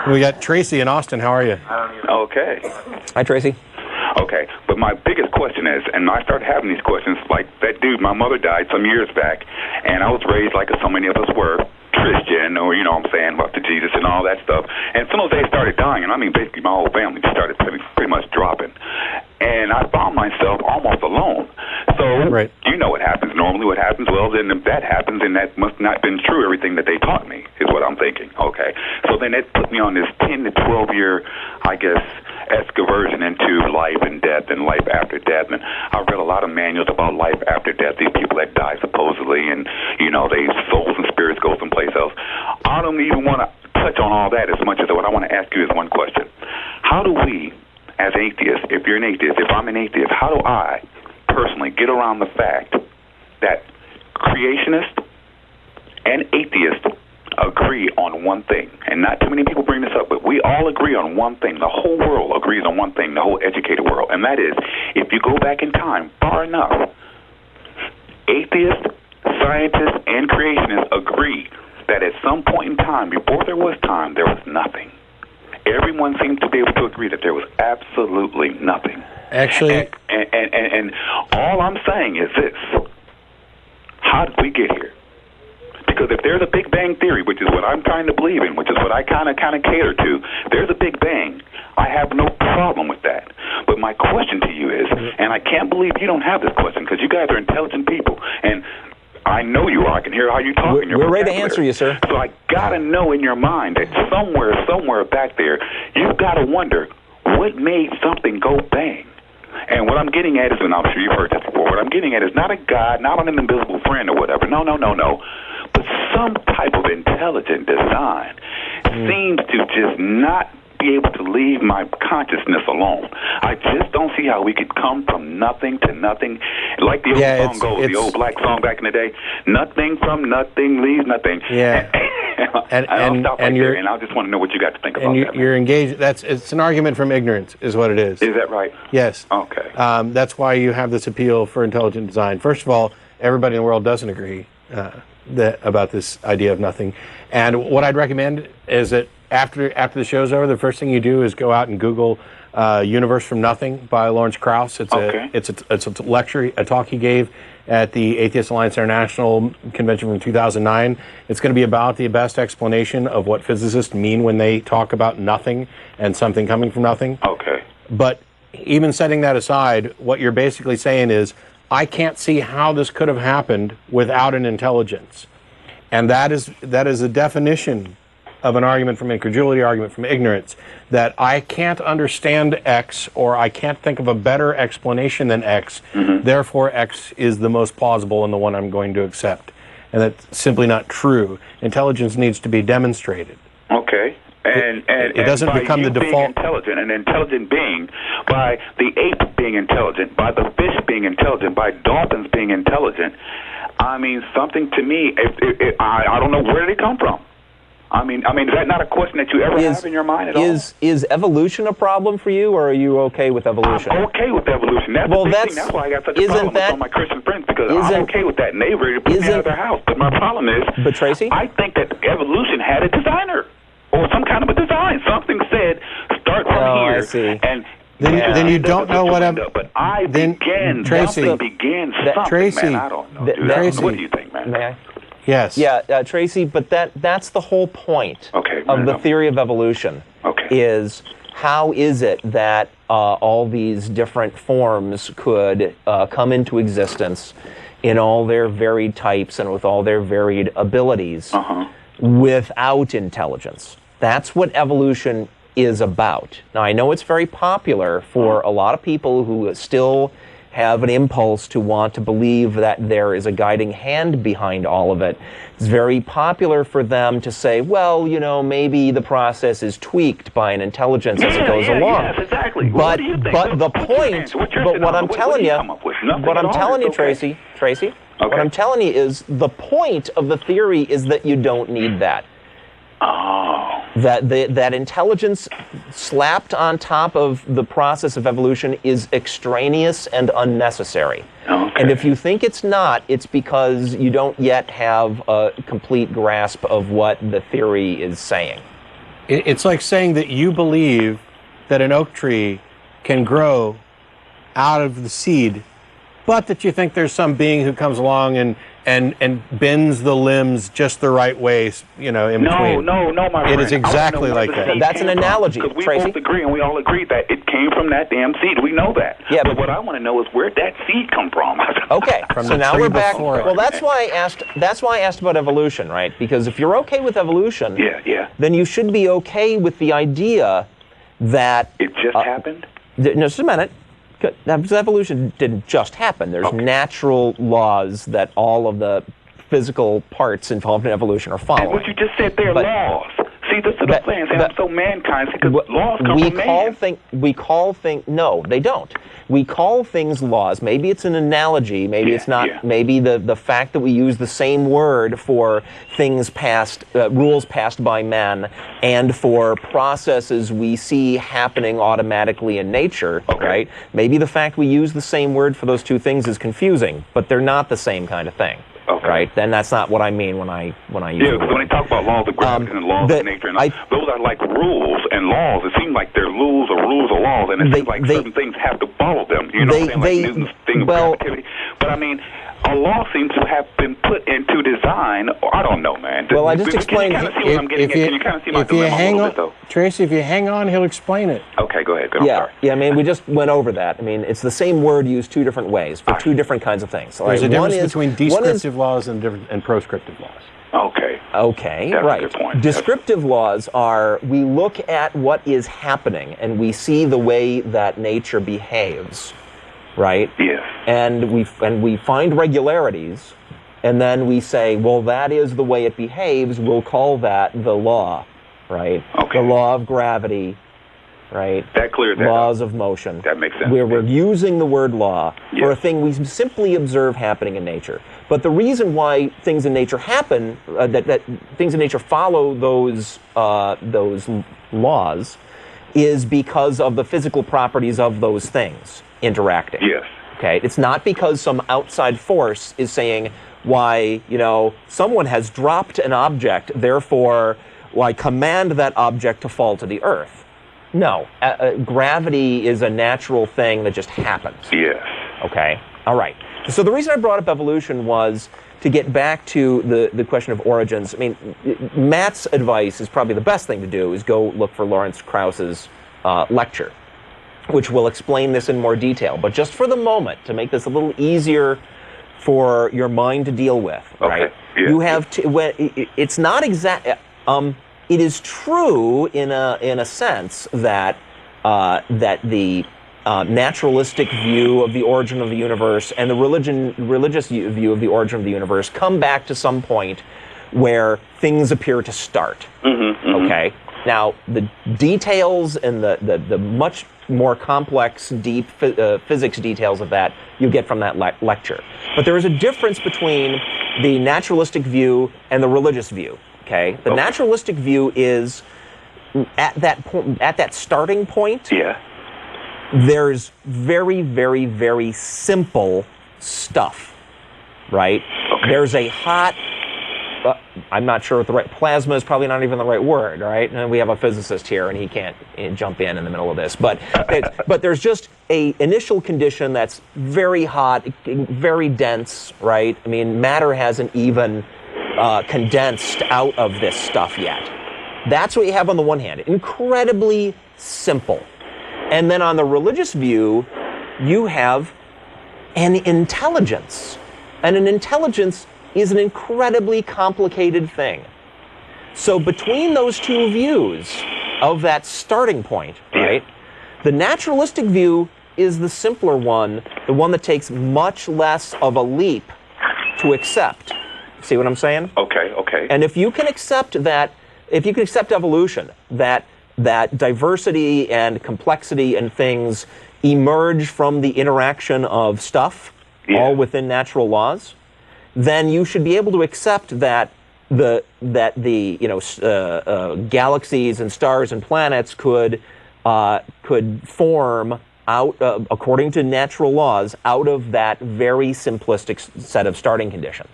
We got Tracy in Austin. How are you? Okay. Hi, Tracy. Okay, but my biggest question is, and I started having these questions, like that dude, my mother died some years back, and I was raised like so many of us were, Christian, or, you know what I'm saying, up to Jesus and all that stuff. And as soon as they started dying, and I mean basically my whole family just started pretty much dropping. And I found myself almost alone. So, right. You know what happens normally. What happens, well, then if that happens, then that must not have been true, everything that they taught me, is what I'm thinking. Okay. So then it put me on this 10 to 12 year, I guess, excursion into life and death and life after death. And I read a lot of manuals about life after death, these people that die supposedly, and, you know, they souls and spirits go someplace else. I don't even want to touch on all that as much as what I want to ask you is one question. How do we, as atheists, if you're an atheist, if I'm an atheist, how do I personally get around the fact that creationists and atheists agree on one thing? And not too many people bring this up, but we all agree on one thing. The whole world agrees on one thing, the whole educated world, and that is, if you go back in time far enough, atheists, scientists, and creationists agree that at some point in time, before there was time, there was nothing. Everyone seems to be able to agree that there was absolutely nothing. Actually, and all I'm saying is this: how did we get here? Because if there's a Big Bang theory, which is what I'm trying to believe in, which is what I kind of cater to, there's a Big Bang. I have no problem with that. But my question to you is, and I can't believe you don't have this question, because you guys are intelligent people, and I know you are. I can hear how you talk. We're ready to answer you, sir. So I got to know in your mind that somewhere back there, you've got to wonder what made something go bang. And what I'm getting at is, and I'm sure you've heard this before, what I'm getting at is not a God, not an invisible friend or whatever. No. But some type of intelligent design seems to just not be able to leave my consciousness alone. I just don't see how we could come from nothing to nothing. Like the old song goes, the old black song back in the day, nothing from nothing leaves nothing. Yeah. And I'll stop right there, and I just want to know what you got to think about that. You're engaged. It's an argument from ignorance, is what it is. Is that right? Yes. Okay. That's why you have this appeal for intelligent design. First of all, everybody in the world doesn't agree about this idea of nothing. And what I'd recommend is that after the show's over, the first thing you do is go out and Google "Universe from Nothing" by Lawrence Krauss. It's a lecture, a talk he gave at the Atheist Alliance International convention from 2009. It's going to be about the best explanation of what physicists mean when they talk about nothing and something coming from nothing. Okay. But even setting that aside, what you're basically saying is, I can't see how this could have happened without an intelligence. And that is a definition of an argument from incredulity, argument from ignorance, that I can't understand X, or I can't think of a better explanation than X, therefore X is the most plausible and the one I'm going to accept. And that's simply not true. Intelligence needs to be demonstrated. Okay. And it doesn't become the default. Intelligent, an intelligent being, by the ape being intelligent, by the fish being intelligent, by dolphins being intelligent, I mean, something to me, I don't know where they come from. I mean, is that not a question that you ever have in your mind at all? Is evolution a problem for you, or are you okay with evolution? I'm okay with evolution. That's the big thing. That's why I got such a problem with all my Christian friends, because I'm okay with that, and they ready to put me out of their house. But my problem is, Tracy, I think that evolution had a designer, or some kind of a design. Something said, start from here. I see. And then you don't know what I'm... But I began, Tracy, something, Tracy, man. I don't know, dude. Tracy, What do you think, man? May I? Yes. Yeah, Tracy, but that's the whole point of the theory of evolution. Okay. Is how is it that all these different forms could come into existence in all their varied types and with all their varied abilities without intelligence? That's what evolution is about. Now, I know it's very popular for a lot of people who still have an impulse to want to believe that there is a guiding hand behind all of it. It's very popular for them to say, well, you know, maybe the process is tweaked by an intelligence as it goes along. Yes, exactly. But the point, but what I'm telling you, Tracy, what I'm telling you is the point of the theory is that you don't need that. Oh. That intelligence slapped on top of the process of evolution is extraneous and unnecessary. Okay. And if you think it's not, it's because you don't yet have a complete grasp of what the theory is saying. It's like saying that you believe that an oak tree can grow out of the seed, but that you think there's some being who comes along and bends the limbs just the right way, in between. No, my friend. It is exactly like that. That's an analogy, Because we Tracy. both agree, and we all agree that it came from that damn seed. We know that. Yeah, but what I want to know is where'd that seed come from? Okay, From so the now tree we're back. before it. Well, that's why I asked. That's why I asked about evolution, right? Because if you're okay with evolution, Yeah. then you should be okay with the idea that It just happened? no, just a minute. Because evolution didn't just happen. There's natural laws that all of the physical parts involved in evolution are And following. what you just said, they're But- laws. See, this is what I'm saying. I'm so mankind. Because laws come from man. No, they don't. We call things laws. Maybe it's an analogy. Maybe it's not. Yeah. Maybe the fact that we use the same word for things passed, rules passed by men, and for processes we see happening automatically in nature, Okay. right? Maybe the fact we use the same word for those two things is confusing, but they're not the same kind of thing. Okay. Right? Then that's not what I mean when I use Yeah, the because word. when they talk about laws of gravity and laws of nature, and those are like rules and laws. It seems like they're rules or laws, and it seems like certain things have to follow them. You know what I'm saying? Like Newton's thing of relativity. But I mean, a law seems to have been put into design. I don't know, man. Well, I just explained. Can you kind of see what I'm getting at? Can you kind of see my dilemma a little bit, though? Tracy, if you hang on, he'll explain it. Okay, go ahead. I'm sorry. Yeah, I mean, we just went over that. I mean, it's the same word used two different ways for two different kinds of things. There's a difference between descriptive laws and proscriptive laws. Okay. Okay, That's right. a good point. Descriptive laws are, we look at what is happening and we see the way that nature behaves, right? Yes. And we find regularities, and then we say, well, that is the way it behaves. We'll call that the law, right? Okay. The law of gravity, right? That clears that Laws up. of motion. That makes sense. We're using the word law for a Yes. thing we simply observe happening in nature. But the reason why things in nature happen, that things in nature follow those laws, is because of the physical properties of those things interacting. Yes. Okay, it's not because some outside force is saying, why, someone has dropped an object, therefore, I command that object to fall to the earth. No, gravity is a natural thing that just happens. Yes. Okay, all right. So the reason I brought up evolution was to get back to the question of origins. I mean, Matt's advice is probably the best thing to do is go look for Lawrence Krauss's lecture, which will explain this in more detail. But just for the moment, to make this a little easier for your mind to deal with, right? Yeah. You have to. It's not exact. It is true in a sense that the naturalistic view of the origin of the universe and the religious view of the origin of the universe come back to some point where things appear to start. Okay. Now, the details and the much more complex, deep physics details of that you get from that lecture. But there is a difference between the naturalistic view and the religious view. Okay, the naturalistic view is at that starting point. Yeah. There's very, very, very simple stuff, right? Okay. There's a hot. I'm not sure what the right plasma is probably not even the right word, right? And we have a physicist here, and he can't jump in the middle of this. But there's just a initial condition that's very hot, very dense, right? I mean, matter hasn't even condensed out of this stuff yet. That's what you have on the one hand. Incredibly simple. And then on the religious view, you have an intelligence. And an intelligence is an incredibly complicated thing. So between those two views of that starting point, right, the naturalistic view is the simpler one, the one that takes much less of a leap to accept. See what I'm saying? Okay. And if you can accept that, if you can accept evolution, that diversity and complexity and things emerge from the interaction of stuff, all within natural laws, then you should be able to accept that the galaxies and stars and planets could form out, according to natural laws, out of that very simplistic set of starting conditions.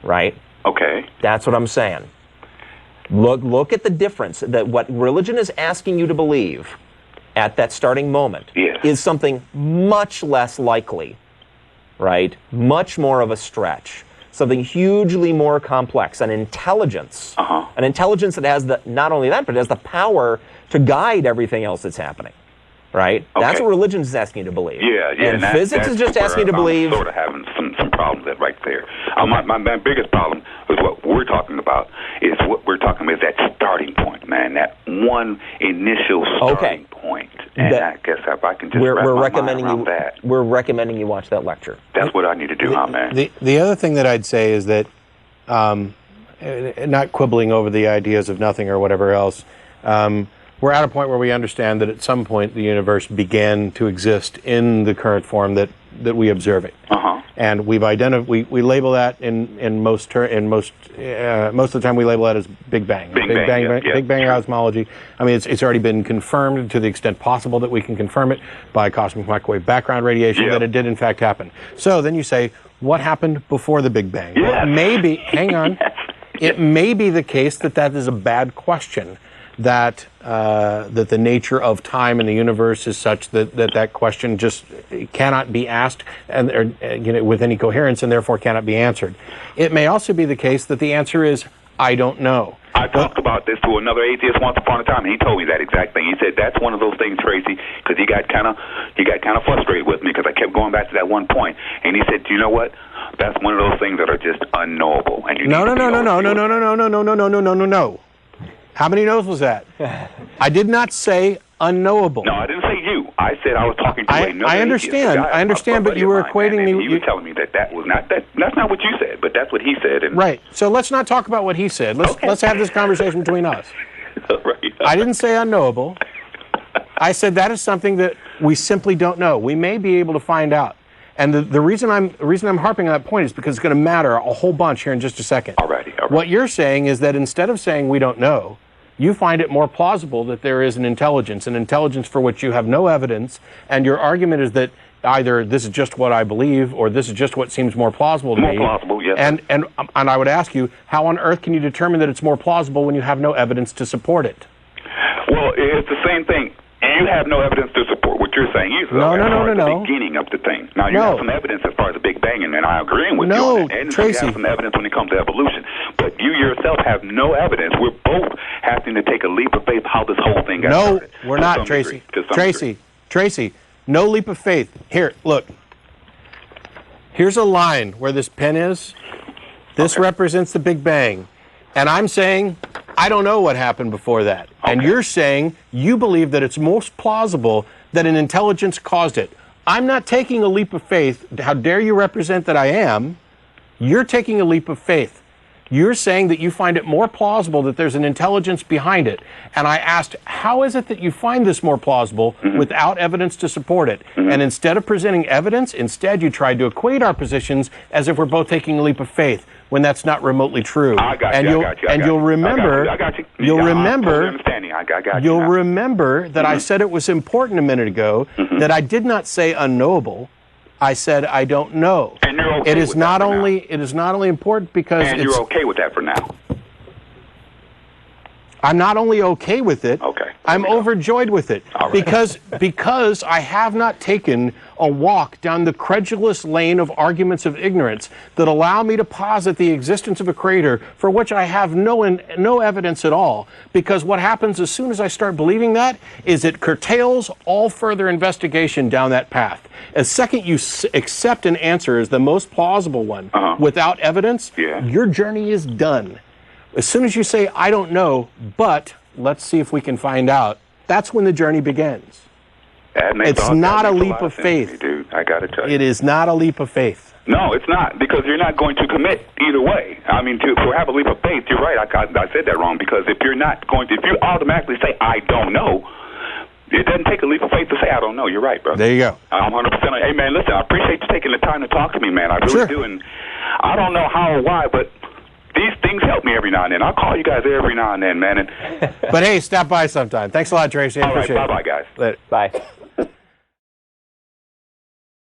Right? Okay. That's what I'm saying. Look at the difference, that what religion is asking you to believe at that starting moment is something much less likely, right? Much more of a stretch. Something hugely more complex, an intelligence that has not only that, but it has the power to guide everything else that's happening, right? Okay. That's what religion is asking you to believe. Yeah. And physics is just asking you to believe. I'm sort of having some problems with that right there. My biggest problem is what we're talking about. Is what we're talking about is that starting point, man. That one initial starting point. And I guess if I can just wrap my mind around that. We're recommending you watch that lecture. That's what I need to do, man. The other thing that I'd say is that, not quibbling over the ideas of nothing or whatever else, we're at a point where we understand that at some point the universe began to exist in the current form that we observe it. And we've we label that in most of the time we label that as Big Bang. Big Bang cosmology. I mean, it's already been confirmed to the extent possible that we can confirm it by cosmic microwave background radiation that it did in fact happen. So then you say, what happened before the Big Bang? Well, hang on. It may be the case that is a bad question. That the nature of time in the universe is such that question just cannot be asked with any coherence and therefore cannot be answered. It may also be the case that the answer is, I don't know. I talked about this to another atheist once upon a time, and he told me that exact thing. He said that's one of those things, Tracy, because he got kind of frustrated with me because I kept going back to that one point, and he said, you know what? That's one of those things that are just unknowable. And you no. How many no's was that? I did not say unknowable. No, I didn't say you. I said I was talking to another I understand, but you were equating me. He was telling me that was not that. That's not what you said, but that's what he said. Right. So let's not talk about what he said. Let's have this conversation between us. Right. I didn't say unknowable. I said that is something that we simply don't know. We may be able to find out. And the reason I'm harping on that point is because it's going to matter a whole bunch here in just a second. All right. What you're saying is that instead of saying we don't know, you find it more plausible that there is an intelligence for which you have no evidence, and your argument is that either this is just what I believe or this is just what seems more plausible to me. More plausible, yes. And I would ask you, how on earth can you determine that it's more plausible when you have no evidence to support it? Well, it's the same thing. You have no evidence to support what you're saying either. No. The beginning of the thing. Now, you have some evidence as far as the Big Bang, and I agree with you on that. And Tracy. You have some evidence when it comes to evolution. But you yourself have no evidence. We're both having to take a leap of faith how this whole thing got started. No, we're not, Tracy. Tracy, no leap of faith. Here, look. Here's a line where this pen is. This represents the Big Bang. And I'm saying, I don't know what happened before that. Okay. And you're saying you believe that it's most plausible that an intelligence caused it. I'm not taking a leap of faith. How dare you represent that I am? You're taking a leap of faith. You're saying that you find it more plausible that there's an intelligence behind it. And I asked, how is it that you find this more plausible without evidence to support it? And instead of presenting evidence, instead you tried to equate our positions as if we're both taking a leap of faith, when that's not remotely true. I got you. You'll remember that I said it was important a minute ago that I did not say unknowable. I said I don't know. And you're okay it is not only important because and you're okay with that for now. I'm not only okay with it, I'm overjoyed with it. All right. Because I have not taken a walk down the credulous lane of arguments of ignorance that allow me to posit the existence of a creator for which I have no evidence at all. Because what happens as soon as I start believing that is it curtails all further investigation down that path. As second you accept an answer as the most plausible one without evidence, your journey is done. As soon as you say, I don't know, but let's see if we can find out, that's when the journey begins. It's not a leap of faith. Dude, I got to tell you. It is not a leap of faith. No, it's not, because you're not going to commit either way. I mean, to have a leap of faith, you're right, I said that wrong, because if you automatically say, I don't know, it doesn't take a leap of faith to say, I don't know. You're right, bro. There you go. I'm 100%. Hey, man, listen, I appreciate you taking the time to talk to me, man. I really do, and I don't know how or why, but these things help me every now and then. I'll call you guys every now and then, man. But hey, stop by sometime. Thanks a lot, Tracy. I appreciate it. Bye-bye, guys. Later. Bye.